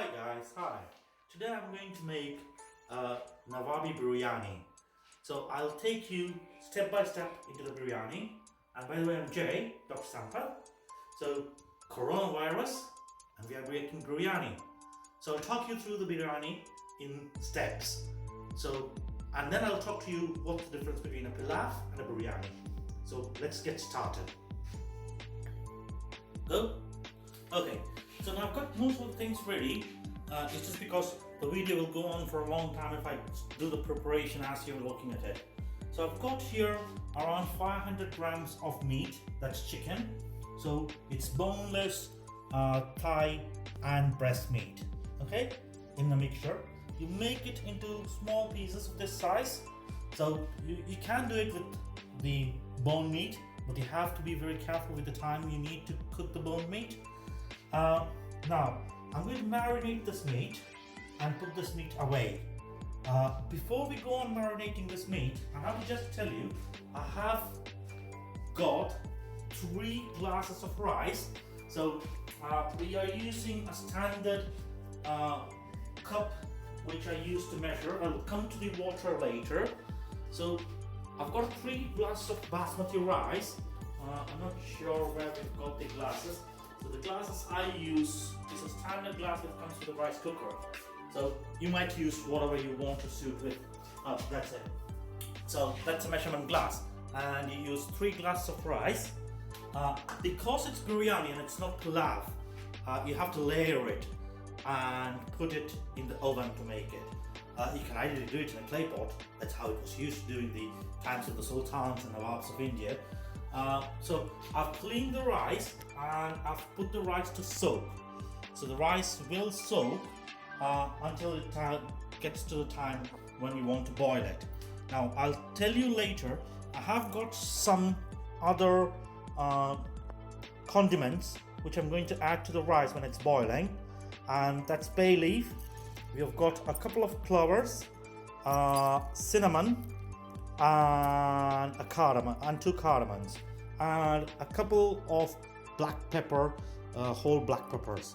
Hi guys, hi. Today I'm going to make Nawabi Biryani. So I'll take you step by step into the biryani. And by the way, I'm Jay, Dr. Sampath. So coronavirus, and we are making biryani. So I'll talk you through the biryani in steps. And then I'll talk to you what's the difference between a pilaf and a biryani. So let's get started. Go. Okay. So now I've got most of the things ready. It's just because the video will go on for a long time if I do the preparation as you're looking at it. So I've got here around 500 grams of meat, that's chicken. So it's boneless, thigh and breast meat, okay, in the mixture. You make it into small pieces of this size. So you can do it with the bone meat, but you have to be very careful with the time you need to cook the bone meat. Now, I'm going to marinate this meat and put this meat away. Before we go on marinating this meat, I have to just tell you, I have got 3 glasses of rice. So we are using a standard cup which I use to measure. I'll come to the water later. So I've got 3 glasses of basmati rice. I'm not sure where we've got the glasses. So the glasses I use is a standard glass that comes with a rice cooker. So you might use whatever you want to suit with. That's it. So that's a measurement glass. And you use 3 glasses of rice. Because it's biryani and it's not pilaf, you have to layer it and put it in the oven to make it. You can either do it in a clay pot. That's how it was used during the times of the sultans and nawabs of India. So I've cleaned the rice and I've put the rice to soak. So the rice will soak until it gets to the time when you want to boil it. Now I'll tell you later, I have got some other condiments which I'm going to add to the rice when it's boiling, and that's bay leaf. We have got a couple of cloves, cinnamon, and a cardamom, and 2 cardamoms, and a couple of black pepper, whole black peppers.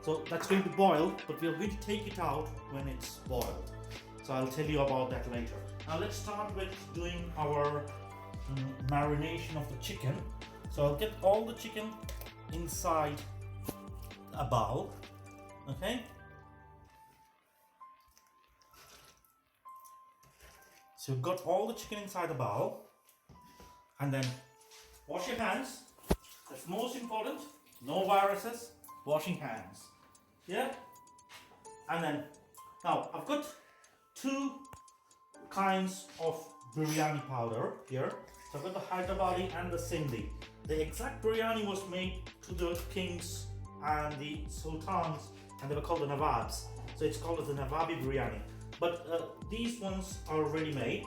So that's going to boil, but we're going to take it out when it's boiled. So I'll tell you about that later. Now let's start with doing our marination of the chicken. So I'll get all the chicken inside a bowl, okay? So you've got all the chicken inside the bowl, and then wash your hands. That's most important. No viruses, washing hands. Yeah? And then, now I've got 2 kinds of biryani powder here. So I've got the Hyderabadi and the Sindhi. The exact biryani was made to the kings and the sultans, and they were called the Nawabs. So it's called as the Nawabi Biryani. But these ones are already made.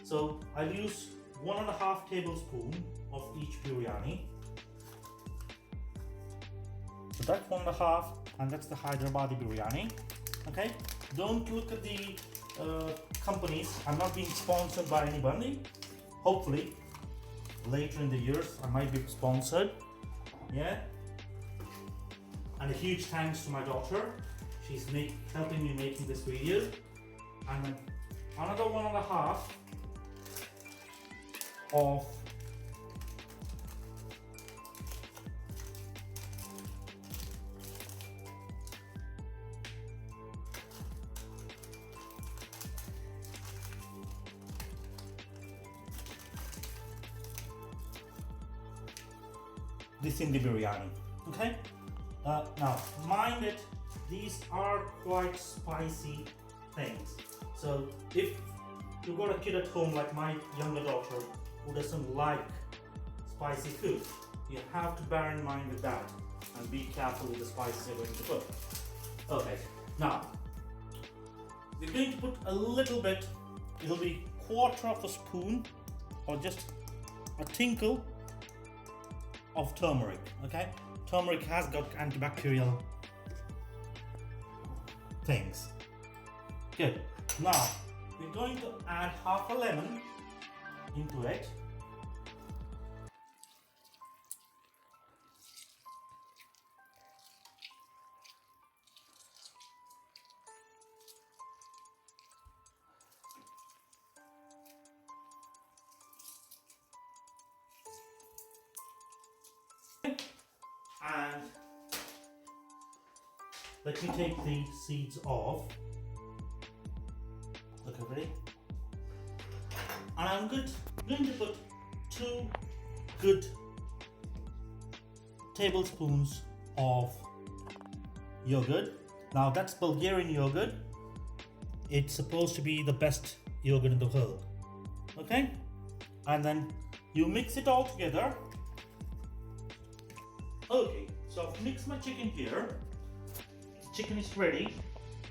So I'll use 1.5 tablespoons of each biryani. So that's 1.5, and that's the Hyderabadi biryani. Okay, don't look at the companies. I'm not being sponsored by anybody. Hopefully, later in the years, I might be sponsored. Yeah. And a huge thanks to my daughter. She's helping me making this video. And then another 1.5 of this in the biryani. Okay. Now mind it, these are quite spicy things. So if you've got a kid at home like my younger daughter who doesn't like spicy food, you have to bear in mind with that and be careful with the spices you're going to put. Okay, now we're going to put a little bit, it'll be 1/4 spoon or just a tinkle of turmeric. Okay, turmeric has got antibacterial things. Good. Now we're going to add half a lemon into it. And let me take the seeds off. Okay, ready? And I'm going to put 2 good tablespoons of yogurt. Now that's Bulgarian yogurt. It's supposed to be the best yogurt in the world. Okay? And then you mix it all together. Okay, so I've mixed my chicken here. The chicken is ready.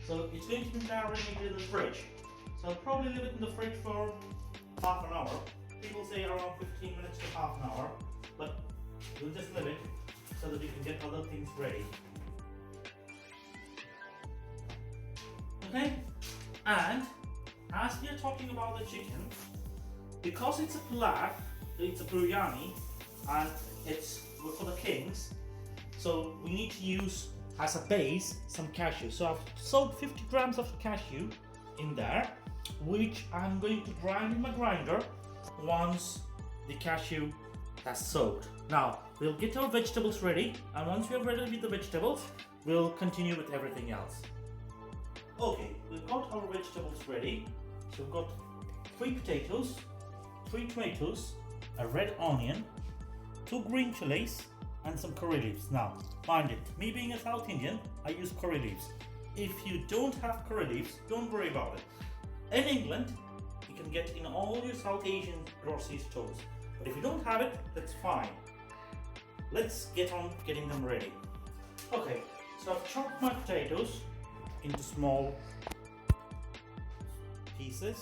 So it's going to be marinated in the fridge. So I'll probably leave it in the fridge for half an hour. People say around 15 minutes to half an hour. But we'll just leave it so that we can get other things ready. Okay? And as we are talking about the chicken, because it's a pulao, it's a biryani, and it's for the kings, so we need to use as a base some cashew. So I've soaked 50 grams of cashew in there, which I'm going to grind in my grinder once the cashew has soaked. Now we'll get our vegetables ready, and once we are ready with the vegetables, we'll continue with everything else. Okay, we've got our vegetables ready. So we've got 3 potatoes, 3 tomatoes, a red onion, 2 green chilies, and some curry leaves. Now, mind it, me being a South Indian, I use curry leaves. If you don't have curry leaves, don't worry about it. In England, you can get in all your South Asian grocery stores. But if you don't have it, that's fine. Let's get on getting them ready. Okay, so I've chopped my potatoes into small pieces.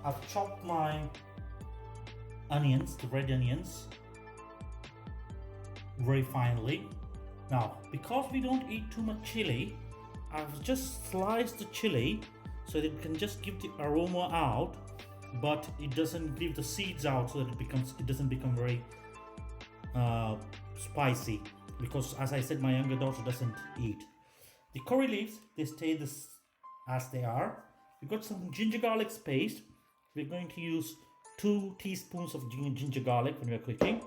I've chopped my onions, the red onions, very finely. Now, because we don't eat too much chili, I've just sliced the chili so that it can just give the aroma out, but it doesn't leave the seeds out, so that it doesn't become very spicy. Because as I said, my younger daughter doesn't eat. The curry leaves, they stay as they are. We've got some ginger garlic paste. We're going to use 2 teaspoons of ginger garlic when we're cooking.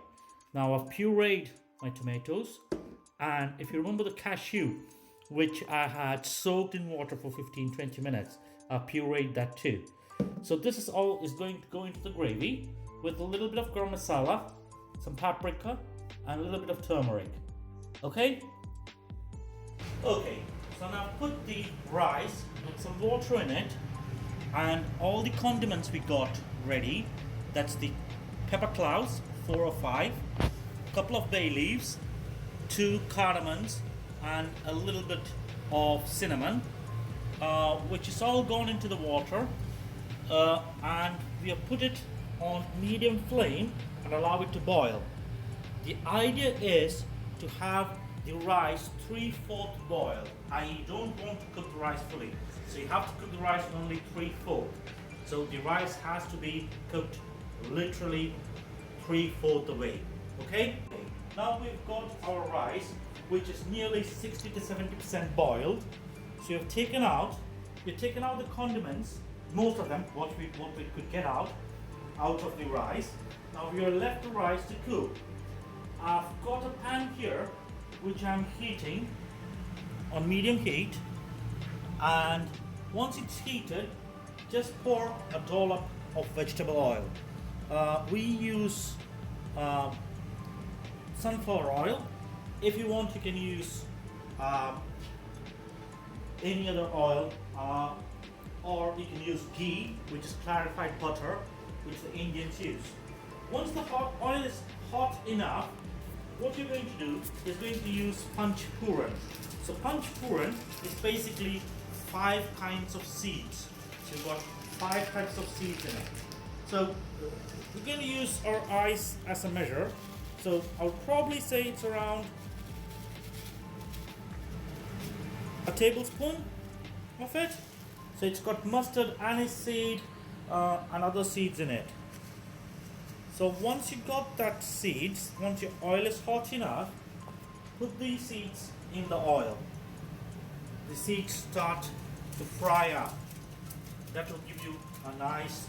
Now I've pureed my tomatoes, and if you remember the cashew, which I had soaked in water for 15-20 minutes, I pureed that too. So this is all is going to go into the gravy with a little bit of garam masala, some paprika, and a little bit of turmeric. Okay? Okay, so now put the rice with some water in it and all the condiments we got ready. That's the pepper clouds, 4 or 5, a couple of bay leaves, 2 cardamoms, and a little bit of cinnamon, which is all gone into the water, and we have put it on medium flame and allow it to boil. The idea is to have the rice 3/4 boil. I don't want to cook the rice fully, so you have to cook the rice only 3/4. So the rice has to be cooked literally 3/4 the way. Okay? Now we've got our rice, which is nearly 60 to 70% boiled. So we've taken out the condiments, most of them, what we could get out of the rice. Now we are left the rice to cook. I've got a pan here which I'm heating on medium heat, and once it's heated, just pour a dollop of vegetable oil. We use sunflower oil. If you want, you can use any other oil, or you can use ghee, which is clarified butter, which the Indians use. Once the oil is hot enough, what you're going to do is going to use panch puran. So panch puran is basically 5 kinds of seeds. So you've got 5 types of seeds in it. So we're going to use our ice as a measure. So I'll probably say it's around a tablespoon of it. So it's got mustard, anise seed, and other seeds in it. So once you got that seeds, once your oil is hot enough, put these seeds in the oil. The seeds start to fry up. That will give you a nice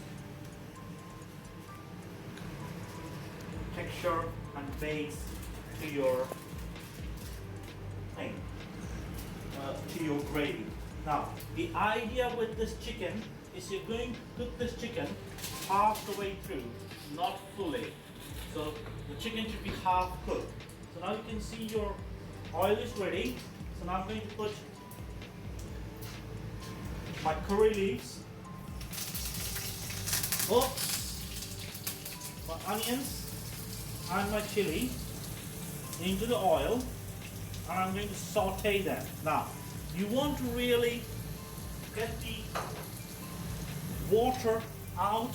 texture and base to your thing to your gravy. Now, the idea with this chicken is you're going to cook this chicken half the way through, not fully. So the chicken should be half cooked. So now you can see your oil is ready. So now I'm going to put my curry leaves, my onions and my chili into the oil, and I'm going to saute them. Now, you want to really get the water out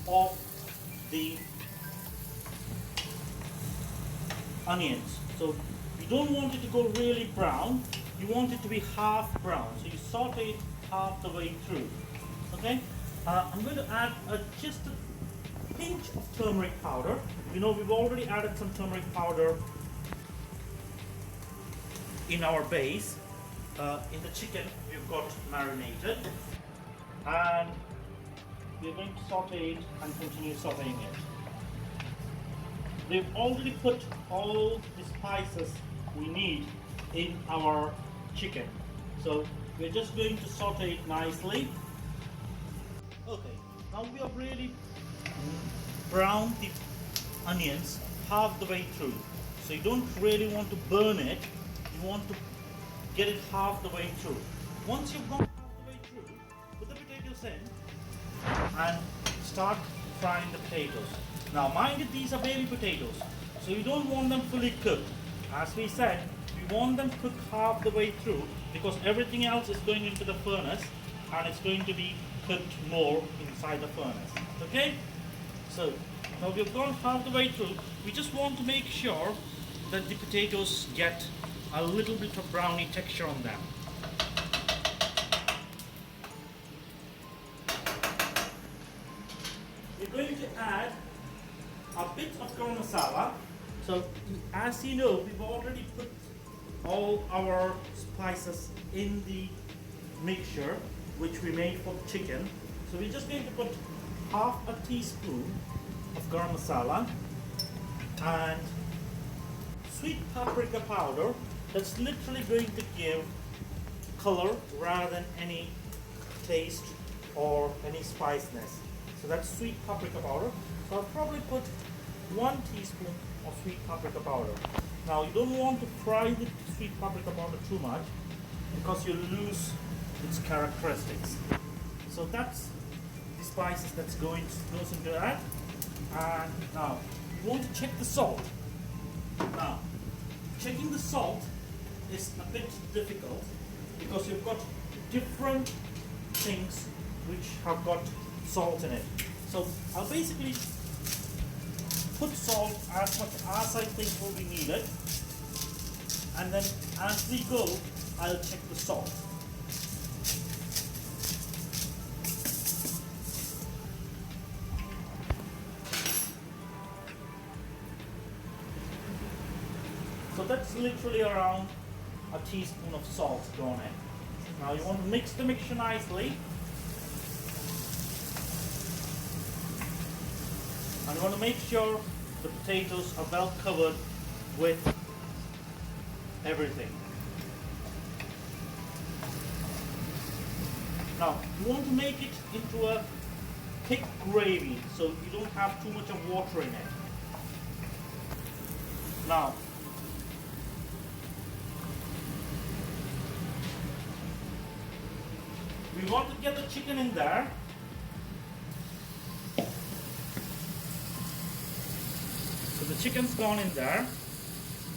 of the onions. So you don't want it to go really brown, you want it to be half brown. So you saute it half the way through. Okay? I'm going to add just a pinch of turmeric powder. You know, we've already added some turmeric powder in our base. In the chicken we've got marinated, and we're going to saute it and continue sauteing it. We've already put all the spices we need in our chicken, so we're just going to saute it nicely. Okay, now we have really browned the onions half the way through, so you don't really want to burn it, you want to get it half the way through. Once you've gone half the way through, put the potatoes in and start frying the potatoes. Now mind you, these are baby potatoes, so you don't want them fully cooked. As we said, we want them cooked half the way through because everything else is going into the furnace and it's going to be cooked more inside the furnace. Okay? So now we've gone half the way through. We just want to make sure that the potatoes get a little bit of brownie texture on them. We're going to add a bit of garam masala. So as you know, we've already put all our spices in the mixture which we made for the chicken. So we're just going to put half a teaspoon of garam masala and sweet paprika powder. That's literally going to give color rather than any taste or any spiciness. So that's sweet paprika powder. So I'll probably put 1 teaspoon of sweet paprika powder. Now you don't want to fry the sweet paprika powder too much because you lose its characteristics. So that's the spices that's goes into that. And now you want to check the salt. Now checking the salt is a bit difficult because you've got different things which have got salt in it. So I'll basically put salt as much as I think will be needed, and then as we go I'll check the salt. So that's literally around a teaspoon of salt gone in. Now you want to mix the mixture nicely. And you want to make sure the potatoes are well covered with everything. Now you want to make it into a thick gravy so you don't have too much of water in it. Now we want to get the chicken in there. So the chicken's gone in there.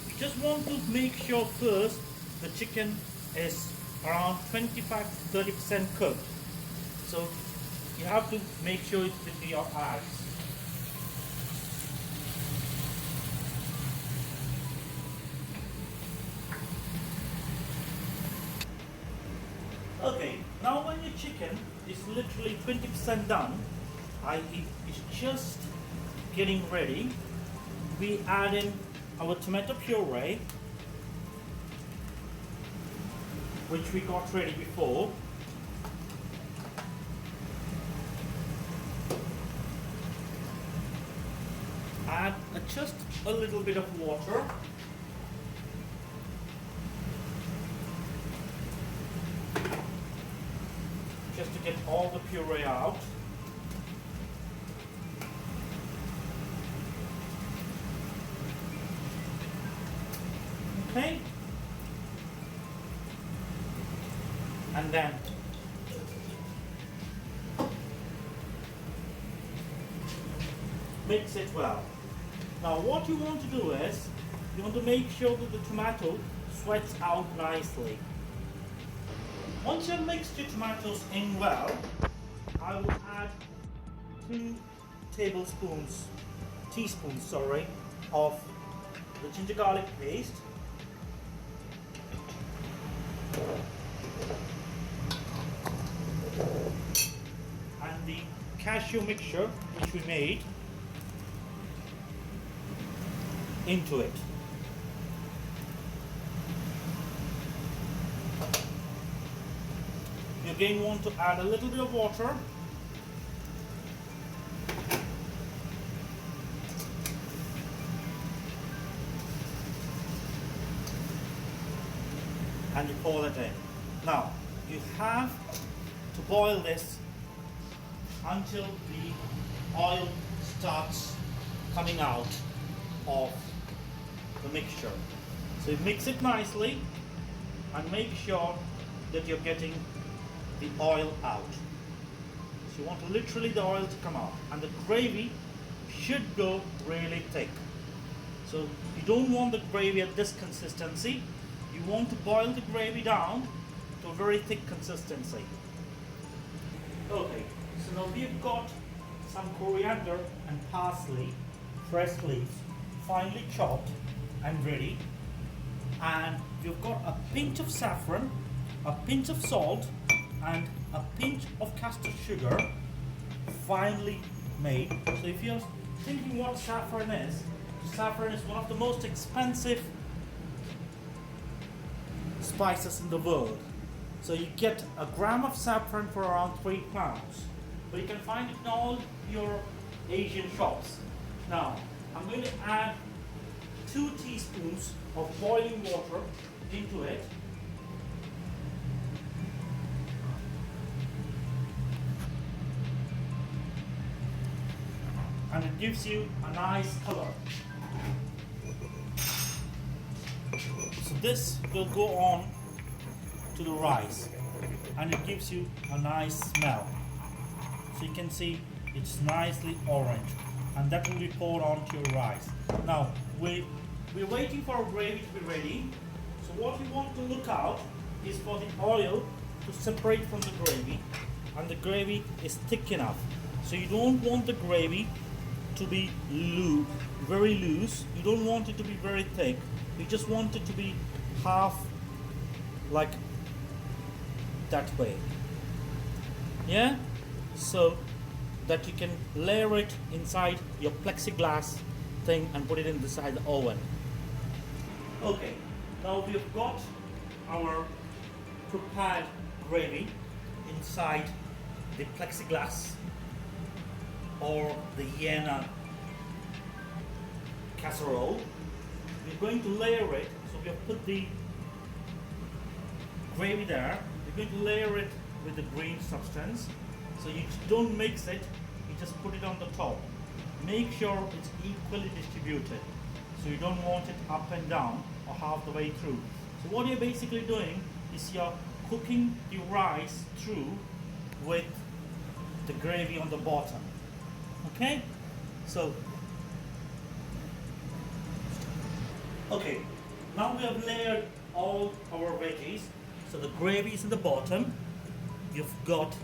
You just want to make sure first the chicken is around 25 to 30% cooked. So you have to make sure it's with your eyes. Okay, now when your chicken is literally 20% done, i.e. it's just getting ready, we add in our tomato puree, which we got ready before. Add just a little bit of water. all the puree out. Okay, and then mix it well. Now what you want to do is, you want to make sure that the tomato sweats out nicely. Once you've mixed your tomatoes in well, I will add 2 teaspoons, of the ginger garlic paste. And the cashew mixture which we made into it. You again want to add a little bit of water. And you pour it in. Now, you have to boil this until the oil starts coming out of the mixture. So you mix it nicely and make sure that you're getting the oil out. So you want literally the oil to come out, and the gravy should go really thick. So you don't want the gravy at this consistency. You want to boil the gravy down to a very thick consistency. Okay, so now we've got some coriander and parsley, fresh leaves, finely chopped and ready. And we've got a pinch of saffron, a pinch of salt, and a pinch of castor sugar, finely made. So if you're thinking what saffron is one of the most expensive spices in the world. So you get a gram of saffron for around £3, but you can find it in all your Asian shops. Now I'm going to add 2 teaspoons of boiling water into it. And it gives you a nice color. So this will go on to the rice and it gives you a nice smell. So you can see it's nicely orange, and that will be poured onto your rice. Now we're waiting for our gravy to be ready. So what you want to look out is for the oil to separate from the gravy, and the gravy is thick enough. So you don't want the gravy to be very loose. You don't want it to be very thick. You just want it to be half like that way. Yeah? So that you can layer it inside your plexiglass thing and put it inside the oven. Okay, now we've got our prepared gravy inside the plexiglass or the Yenna casserole. We're going to layer it. So we have put the gravy there. We're going to layer it with the green substance. So you don't mix it, you just put it on the top. Make sure it's equally distributed. So you don't want it up and down or half the way through. So what you're basically doing is you're cooking the rice through with the gravy on the bottom. Okay? So, okay, now we have layered all our veggies. So the gravy is in the bottom, you've got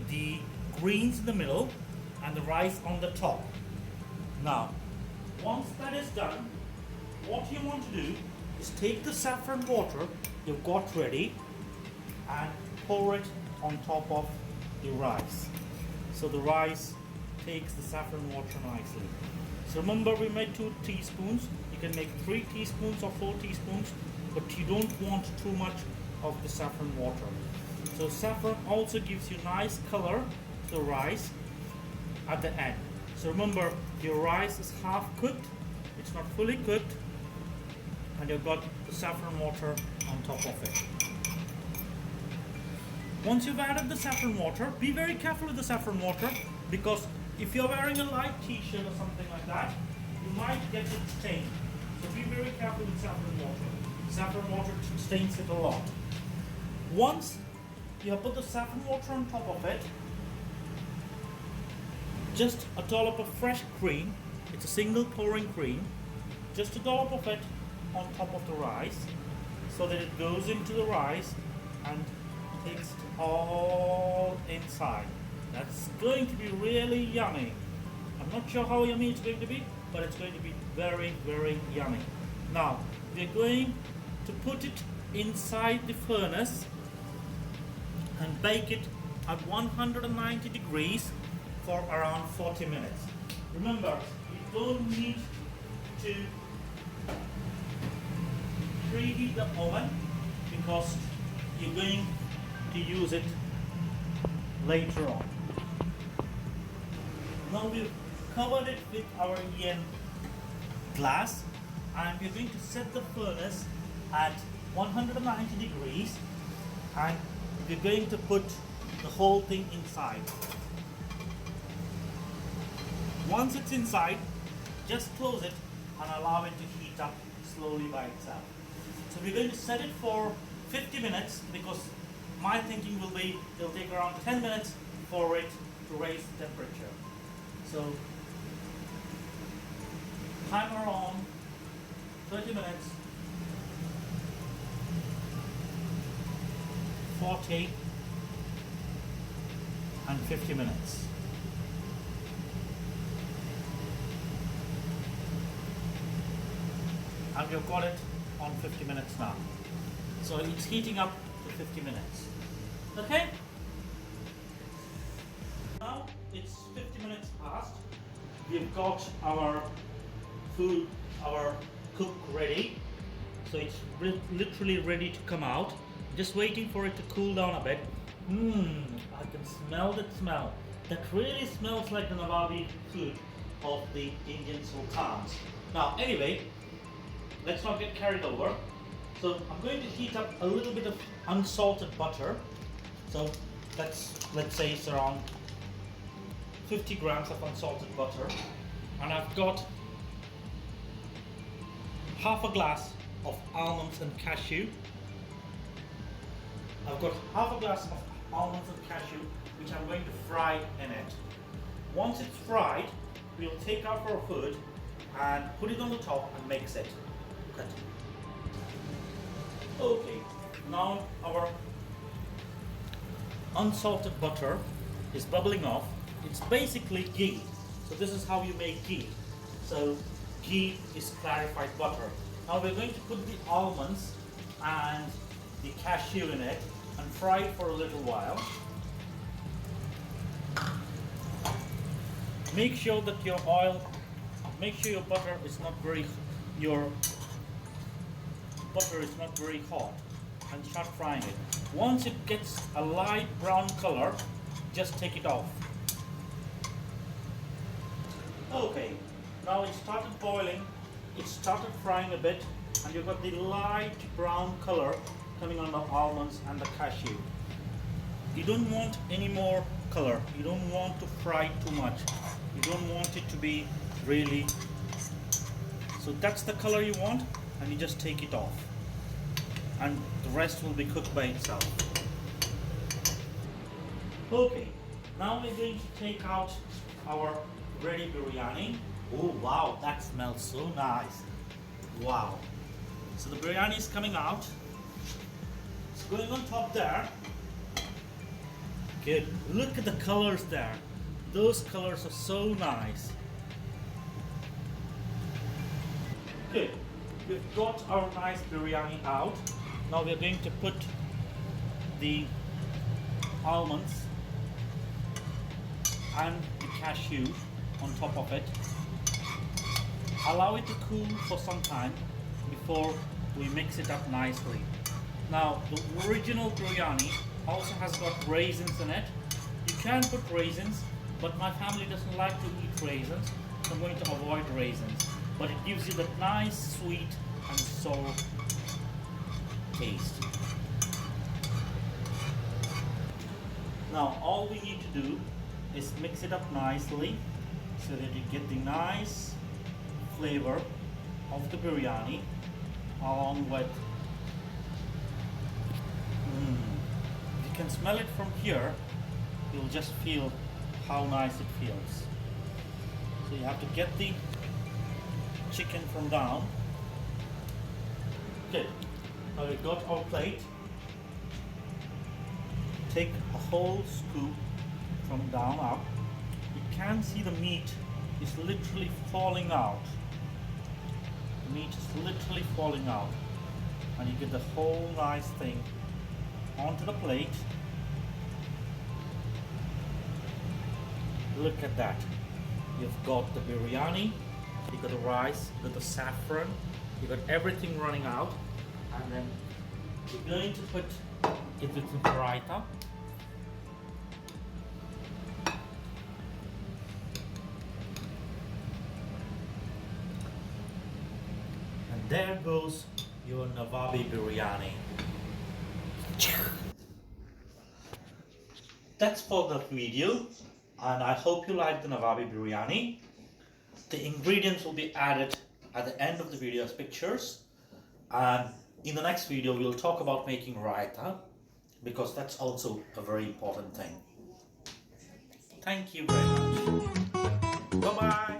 the greens in the middle, and the rice on the top. Now, once that is done, what you want to do is take the saffron water you've got ready and pour it on top of the rice. So the rice takes the saffron water nicely. So remember, we made 2 teaspoons. You can make 3 teaspoons or 4 teaspoons, but you don't want too much of the saffron water. So saffron also gives you nice color to the rice at the end. So remember, your rice is half cooked, it's not fully cooked, and you've got the saffron water on top of it. Once you've added the saffron water, be very careful with the saffron water, because if you're wearing a light t-shirt or something like that, you might get it stained. So be very careful with saffron water. Saffron water stains it a lot. Once you have put the saffron water on top of it, just a dollop of fresh cream, it's a single pouring cream, just a dollop of it on top of the rice, so that it goes into the rice and takes it all inside. That's going to be really yummy. I'm not sure how yummy it's going to be, but it's going to be very, very yummy. Now, we're going to put it inside the furnace and bake it at 190 degrees for around 40 minutes. Remember, you don't need to preheat the oven because you're going to use it later on. Now we've covered it with our EN glass, and we're going to set the furnace at 190 degrees, and we're going to put the whole thing inside. Once it's inside, just close it and allow it to heat up slowly by itself. So we're going to set it for 50 minutes because my thinking will be it'll take around 10 minutes for it to raise the temperature. So timer on, 30 minutes, 40 and 50 minutes. And we've got it on 50 minutes now. So it's heating up to 50 minutes. Okay? Now it's 50 minutes past. We've got our food, our cook ready. So it's literally ready to come out. Just waiting for it to cool down a bit. I can smell that smell. That really smells like the Nawabi food of the Indian sultans. Now anyway, let's not get carried over. So I'm going to heat up a little bit of unsalted butter. So let's say it's around 50 grams of unsalted butter. And I've got half a glass of almonds and cashew. I've got half a glass of almonds and cashew, which I'm going to fry in it. Once it's fried, we'll take out our food and put it on the top and mix it. Okay, now our unsalted butter is bubbling off. It's basically ghee. So this is how you make ghee. So ghee is clarified butter. Now we're going to put the almonds and the cashew in it and fry it for a little while. Make sure that your butter is not very hot, and start frying it. Once it gets a light brown color, just take it off. Okay, now it started boiling, it started frying a bit, and you've got the light brown color coming on the almonds and the cashew. You don't want any more color. You don't want to fry too much. You don't want it to be really... So that's the color you want, and you just take it off. And the rest will be cooked by itself. Okay, now we're going to take out our ready biryani. Oh wow, that smells so nice. Wow. So the biryani is coming out. It's going on top there. Good. Look at the colors there. Those colors are so nice. Good. We've got our nice biryani out. Now we're going to put the almonds and the cashew on top of it. Allow it to cool for some time before we mix it up nicely. Now the original biryani also has got raisins in it. You can put raisins, but my family doesn't like to eat raisins, so I'm going to avoid raisins. But it gives you that nice sweet and sour taste. Now all we need to do is mix it up nicely so that you get the nice flavor of the biryani along with you can smell it from here. You'll just feel how nice it feels. So you have to get the chicken from down. Okay, now we got our plate. Take a whole scoop from down up. You can see the meat is literally falling out. The meat is literally falling out. And you get the whole nice thing onto the plate. Look at that. You've got the biryani, you got the rice, you got the saffron, you got everything running out. And then you're going to put it with the raita. And there goes your Nawabi Biryani. That's for the video, and I hope you like the Nawabi Biryani. The ingredients will be added at the end of the video's pictures, and in the next video we'll talk about making raita, because that's also a very important thing. Thank you very much. Bye bye.